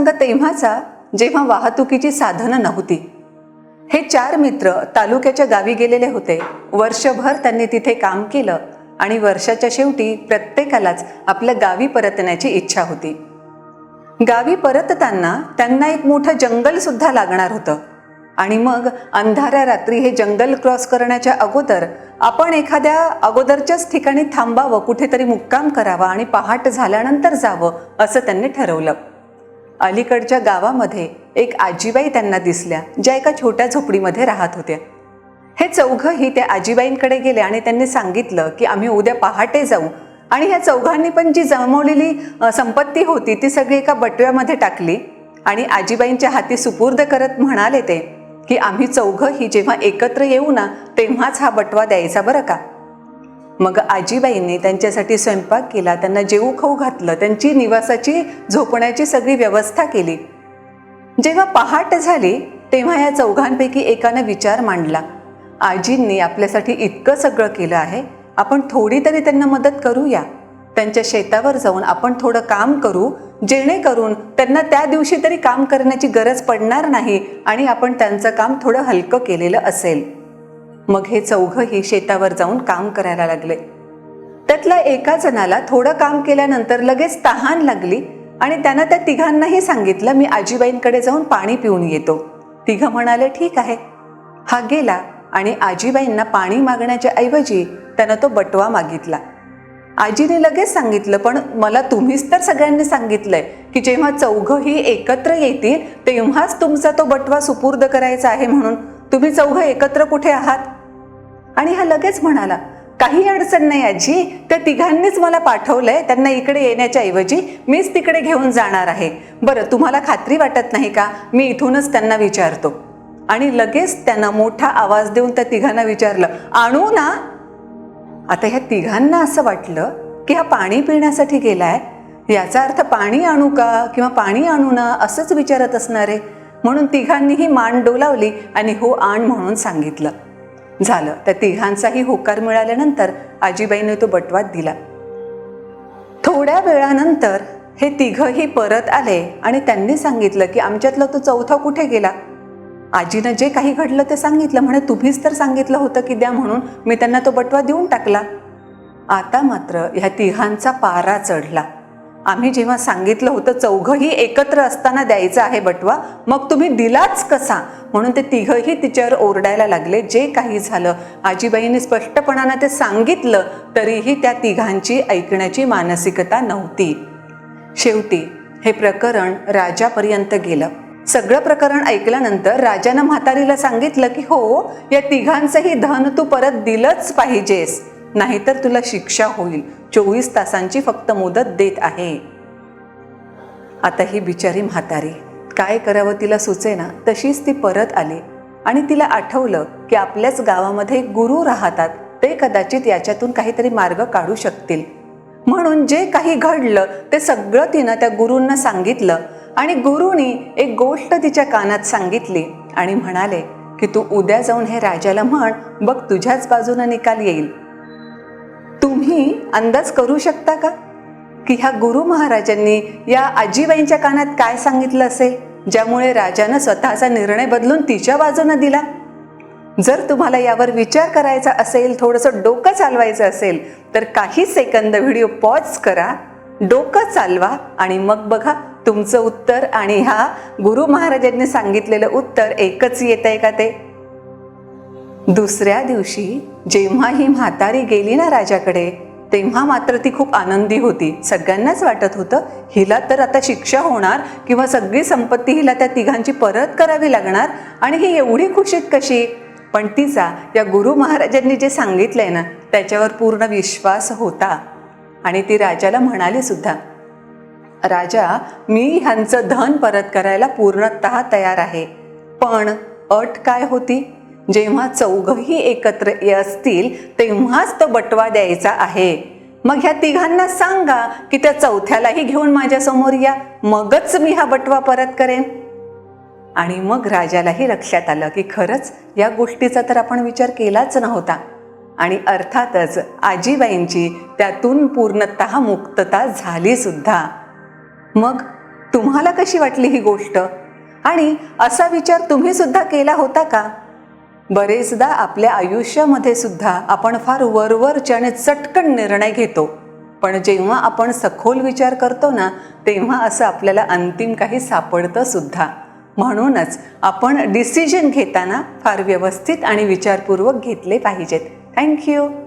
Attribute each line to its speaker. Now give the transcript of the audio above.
Speaker 1: प्रसंग तेव्हाचा जेव्हा वाहतुकीची साधनं नव्हती. हे 4 मित्र तालुक्याच्या गावी गेलेले होते. वर्षभर त्यांनी तिथे काम केलं आणि वर्षाच्या शेवटी प्रत्येकालाच आपल्या गावी परतण्याची इच्छा होती. गावी परतताना त्यांना एक मोठं जंगल सुद्धा लागणार होतं आणि मग अंधाऱ्या रात्री हे जंगल क्रॉस करण्याच्या अगोदर आपण एखाद्या अगोदरच्याच ठिकाणी थांबावं, कुठेतरी मुक्काम करावा आणि पहाट झाल्यानंतर जावं असं त्यांनी ठरवलं. अलीकडच्या गावामध्ये एक आजीबाई त्यांना दिसल्या, ज्या एका छोट्या झोपडीमध्ये राहत होत्या. हे चौघंही त्या आजीबाईंकडे गेले आणि त्यांनी सांगितलं की आम्ही उद्या पहाटे जाऊ आणि ह्या चौघांनी पण जी जमवलेली संपत्ती होती ती सगळी एका बटव्यामध्ये टाकली आणि आजीबाईंच्या हाती सुपूर्द करत म्हणाले ते की आम्ही चौघंही जेव्हा एकत्र येऊ ना तेव्हाच हा बटवा द्यायचा बरं का. मग आजीबाईंनी त्यांच्यासाठी स्वयंपाक केला, त्यांना जेवू खाऊ घातलं, त्यांची निवासाची झोपण्याची सगळी व्यवस्था केली. जेव्हा पहाट झाली तेव्हा या चौघांपैकी एकानं विचार मांडला, आजींनी आपल्यासाठी इतकं सगळं केलं आहे, आपण थोडी तरी त्यांना मदत करूया. त्यांच्या शेतावर जाऊन आपण थोडं काम करू, जेणेकरून त्यांना त्या दिवशी तरी काम करण्याची गरज पडणार नाही आणि आपण त्यांचं काम थोडं हलकं केलेलं असेल. मग हे चौघंही शेतावर जाऊन काम करायला लागले. त्यातल्या एका जणाला थोडं काम केल्यानंतर लगेच तहान लागली आणि त्यानं त्या तिघांनाही सांगितलं, मी आजीबाईंकडे जाऊन पाणी पिऊन येतो. तिघं म्हणाले ठीक आहे. हा गेला आणि आजीबाईंना पाणी मागण्याच्या ऐवजी त्यानं तो बटवा मागितला. आजीने लगेच सांगितलं, पण मला तुम्हीच तर सगळ्यांनी सांगितलंय की जेव्हा चौघंही एकत्र येतील तेव्हाच तुमचा तो बटवा सुपूर्द करायचा आहे, म्हणून तुम्ही चौघं एकत्र कुठे आहात? आणि हा लगेच म्हणाला, काही अडचण नाही आजी, त्या तिघांनीच मला पाठवलंय, त्यांना इकडे येण्याच्या ऐवजी मीच तिकडे घेऊन जाणार आहे. बरं, तुम्हाला खात्री वाटत नाही का, मी इथूनच त्यांना विचारतो. आणि लगेच त्यांना मोठा आवाज देऊन त्या तिघांना विचारलं, आणू ना? आता ह्या तिघांना असं वाटलं की हा पाणी पिण्यासाठी गेलाय, याचा अर्थ पाणी आणू का किंवा पाणी आणू ना असंच विचारत असणार आहे. म्हणून तिघांनीही मान डोलावली आणि हो आण म्हणून सांगितलं. झालं. त्या तिघांचाही होकार मिळाल्यानंतर आजीबाईने तो बटवा दिला. थोड्या वेळानंतर हे तिघही परत आले आणि त्यांनी सांगितलं की आमच्यातला तो चौथा कुठे गेला. आजीनं जे काही घडलं ते सांगितलं. म्हणे तुम्हीच तर सांगितलं होतं की द्या म्हणून, मी त्यांना तो बटवा देऊन टाकला. आता मात्र ह्या तिघांचा पारा चढला. आम्ही जेव्हा सांगितलं होतं चौघंही एकत्र असताना द्यायचा आहे बटवा, मग तुम्ही दिलाच कसा? म्हणून ते तिघही तिच्यावर ओरडायला लागले. जे काही झालं आजीबाईंनी स्पष्टपणानं ते सांगितलं तरीही त्या तिघांची ऐकण्याची मानसिकता नव्हती. शेवटी हे प्रकरण राजापर्यंत गेलं. सगळं प्रकरण ऐकल्यानंतर राजानं म्हातारीला सांगितलं की हो, या तिघांचंही धन तू परत दिलंच पाहिजेस, नाहीतर तुला शिक्षा होईल. 24 तासांची फक्त मुदत देत आहे. आता ही बिचारी म्हातारी काय करावं तिला सुचेना. तशीच ती परत आली आणि तिला आठवलं की आपल्याच गावामध्ये गुरु राहतात, ते कदाचित याच्यातून काहीतरी मार्ग काढू शकतील. म्हणून जे काही घडलं ते सगळं तिनं त्या गुरूंना सांगितलं आणि गुरुनी एक गोष्ट तिच्या कानात सांगितली आणि म्हणाले की तू उद्या जाऊन हे राजाला म्हण, बघ तुझ्याच बाजूने निकाल येईल. तुम्ही अंदाज करू शकता का की ह्या गुरु महाराजांनी या आजीबाईंच्या कानात काय सांगितलं असेल, ज्यामुळे राजानं स्वतःचा निर्णय बदलून तिच्या बाजूने दिला? जर तुम्हाला यावर विचार करायचा असेल, थोडंसं डोकं चालवायचं असेल तर काही सेकंद व्हिडिओ पॉज करा, डोकं चालवा आणि मग बघा तुमचं उत्तर आणि ह्या गुरु महाराजांनी सांगितलेलं उत्तर एकच येतंय का ते. दुसऱ्या दिवशी जेव्हा ही म्हातारी गेली ना राजाकडे, तेव्हा मात्र ती खूप आनंदी होती. सगळ्यांनाच वाटत होतं हिला तर आता शिक्षा होणार किंवा सगळी संपत्ती हिला त्या तिघांची परत करावी लागणार आणि ही एवढी खुशीत कशी. पण तिचा या गुरु महाराजांनी जे सांगितलंय ना त्याच्यावर पूर्ण विश्वास होता आणि ती राजाला म्हणाली सुद्धा, राजा, मी ह्यांचं धन परत करायला पूर्णतः तयार आहे, पण अट काय होती, जेव्हा चौघही एकत्र असतील तेव्हाच तो बटवा द्यायचा आहे. मग ह्या तिघांना सांगा की त्या चौथ्यालाही घेऊन माझ्या समोर या, मगच मी हा बटवा परत करेन. आणि मग राजालाही लक्षात आलं की खरंच या गोष्टीचा तर आपण विचार केलाच नव्हता आणि अर्थातच आजीबाईंची त्यातून पूर्णतः मुक्तता झाली सुद्धा. मग तुम्हाला कशी वाटली ही गोष्ट? आणि असा विचार तुम्ही सुद्धा केला होता का? बरेचदा आपल्या आयुष्यामध्ये सुद्धा आपण फार वरवरचे आणि चटकन निर्णय घेतो, पण जेव्हा आपण सखोल विचार करतो ना, तेव्हा असं आपल्याला अंतिम काही सापडतं सुद्धा. म्हणूनच आपण डिसिजन घेताना फार व्यवस्थित आणि विचारपूर्वक घेतले पाहिजेत. थँक्यू.